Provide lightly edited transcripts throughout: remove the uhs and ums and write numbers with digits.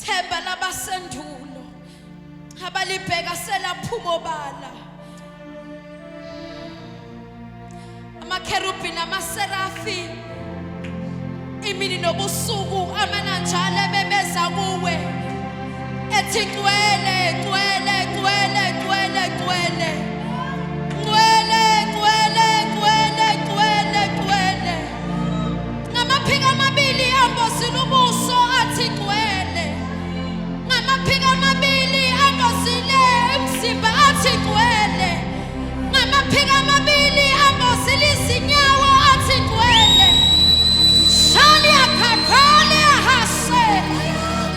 Themba labasendulo abalibheka selaphuma obala. Amakherubhi namaserafi imini nobusuku amananjalo bebeza kuwe ethi gcwele gcwele gcwele gcwele gcwele gcwele gcwele gcwele gcwele gcwele ngamaphiko amabili ambosile ubuso athi gcwele ngamaphiko amabili ambosile umzimba athi gcwele ngamaphiko amabili ambosile izinyawo athi gcwele shali akapale hase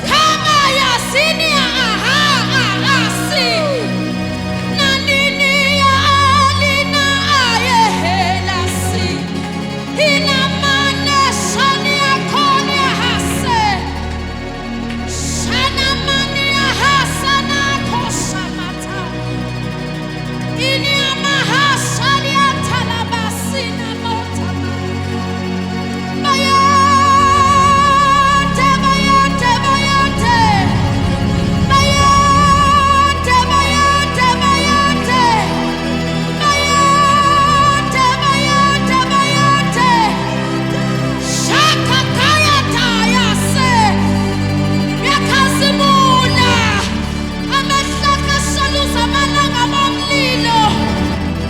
kama yasini aha asi nanini ya alina ayehela si ina mane shani akone hase shana mane hasana kosamata ini amahasali atalabasina motama bayate bayate bayate bayate bayate bayate bayate bayate bayate shaka kaya tayase yakazimula amehlaka shaluza malanga bomlilo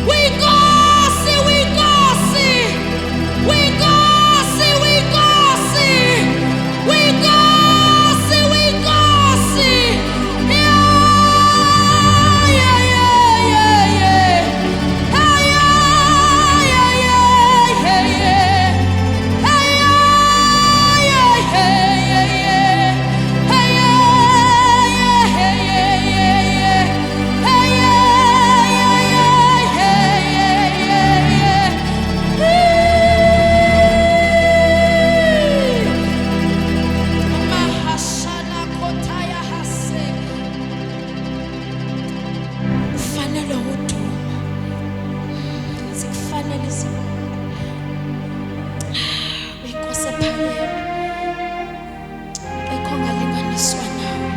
wigosi wigosi wigosi wigosi wigosi wigosi yeah yeah yeah yeah mahashala kotaya hase ufanele uduma zikufanele izibongo inkosi ephakeme ekho ngalinganiswa nawe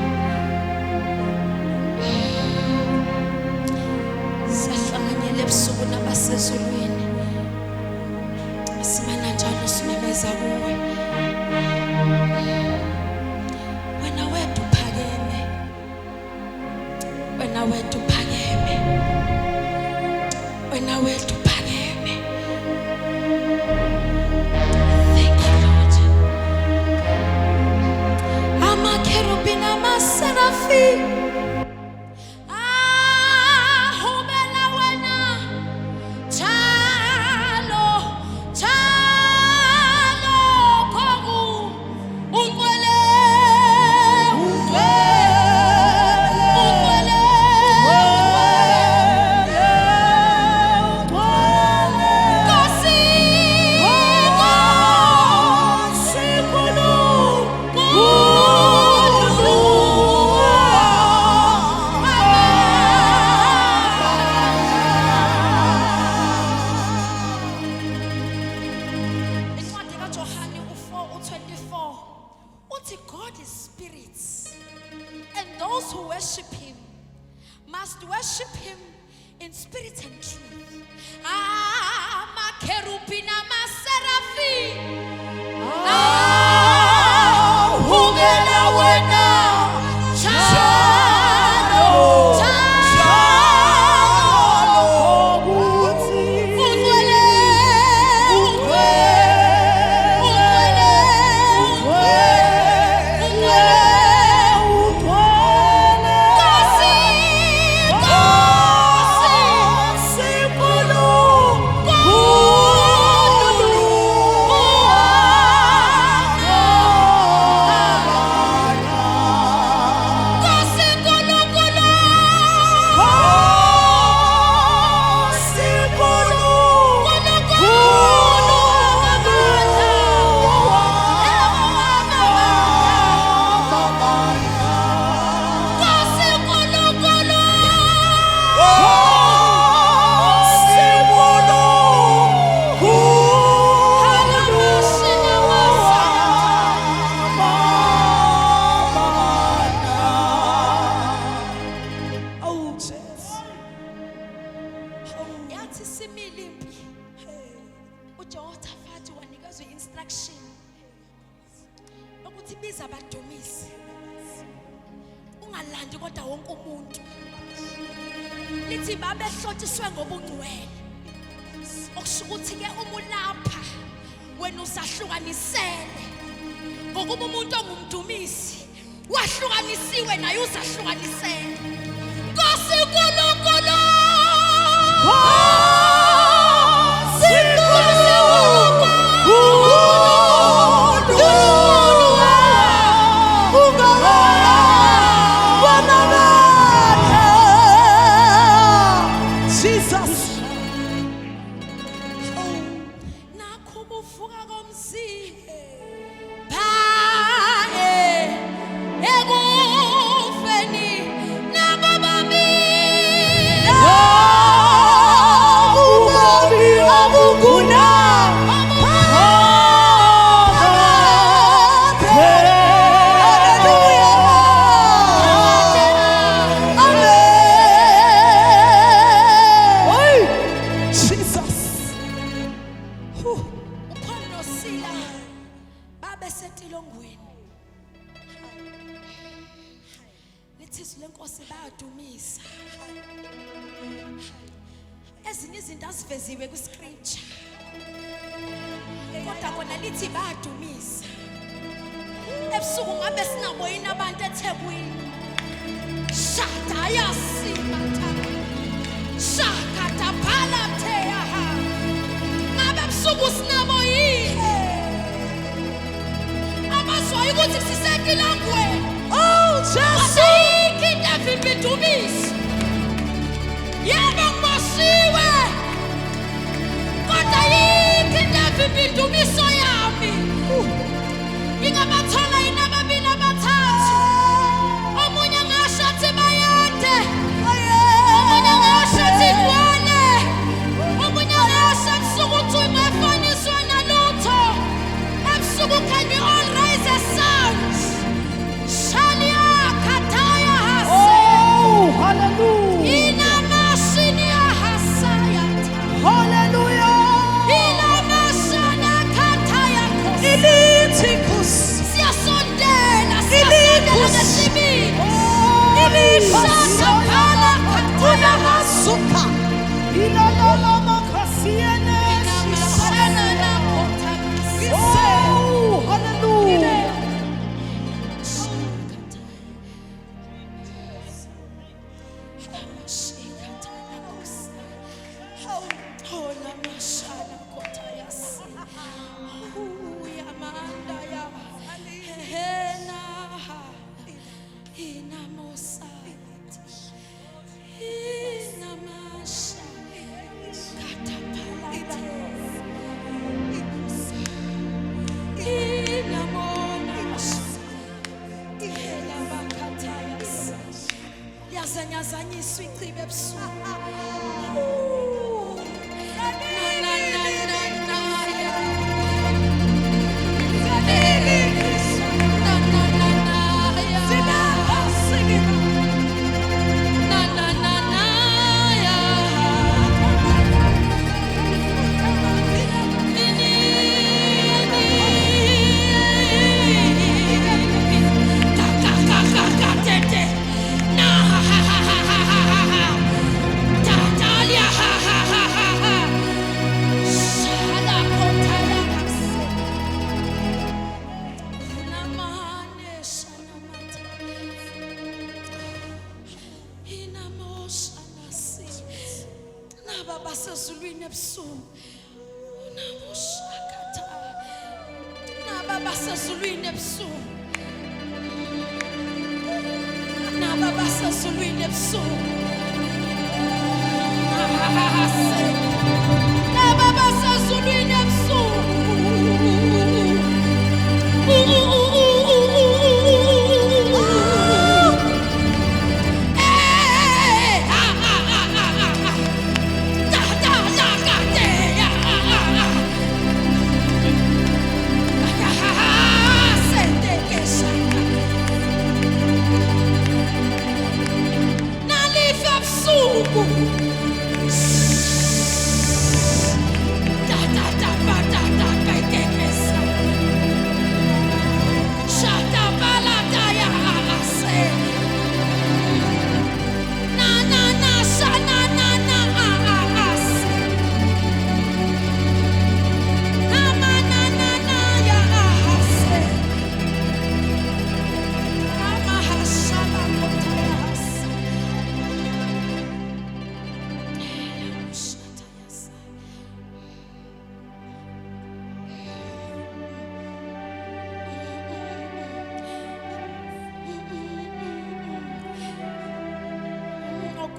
siyahlanganyela ebusuku nabasezulwini simana njalo simemeza kuwe wena wedwa uphakeme wena wedwa uphakeme wena wedwa uphakeme. Thank you Lord. Amakherubhi namaserafi ahubela wena jalo jalo kogu ungwele ungwele kosi kosi kulu kulu incwadi kaJohane 4:24 uthi God is spirit and those who worship him must worship him in spirit and truth. Amakherubhi namaserafi ahubela wena jalo jalo ungwele ungwele ungwele kosi kosi kulu kulu ungathandi kodwa wonke umuntu. Lithi babehlotshiswe ngobungcwele. Okusho ukuthi ke uma ulapha wena usahlukanisele. Ngokuba umuntu ongumdumisi wahlukanisiwe naye uzahlukanisele. Nkosi uNkulunkulu.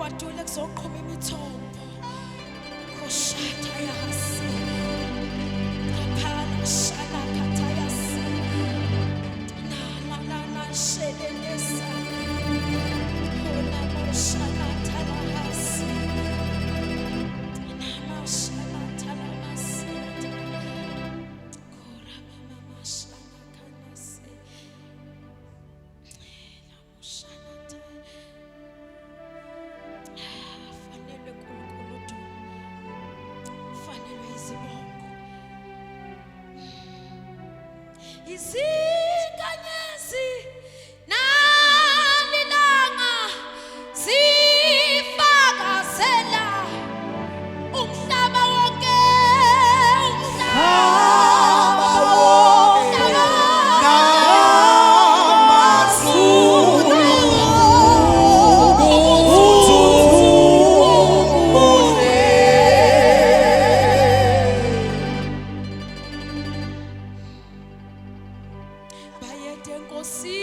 kwadule kuzoqhuma imithombo. Koshata yasi. Kapala shana katayasi. Na shedelesa. Kona moshana talahasi. Na moshana talamasi. Kora mama shana kanase. Na moshana ta. Fanele kulukulutu. Fanele izibongo. Izikanyezi nalilanga zifakazela umhlaba wonke, umhlaba wonke bayede Nkosi.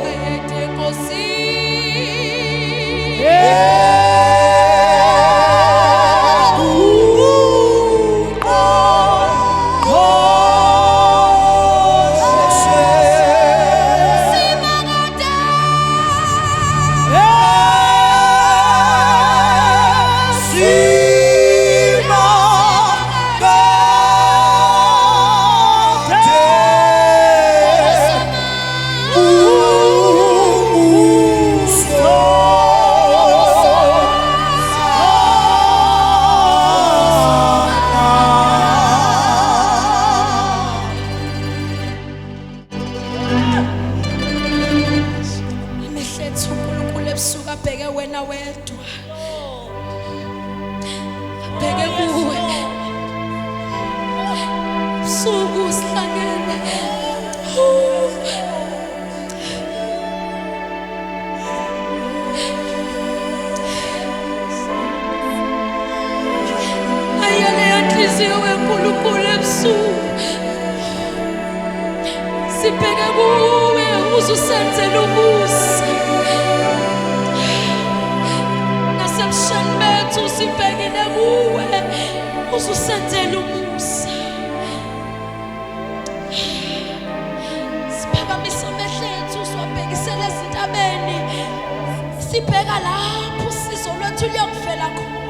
Bayede Nkosi. Simangade. Amehlethu uNkulunkulu ebusuku abheke wena wedwa. Abheke kuwe. Ebusuku sihlangene. Ayaleyo nhliziyo weNkulunkulu ebusuku. Sibheke kuwe uzusenzela umusa. Nasebusheni bethu sibhekile kuwe uzusenzela umusa. Siphakamisa amehlo ethu siwabhekisele ezintabeni. Sibheka lapho usizo lwethu luyokuvela khona.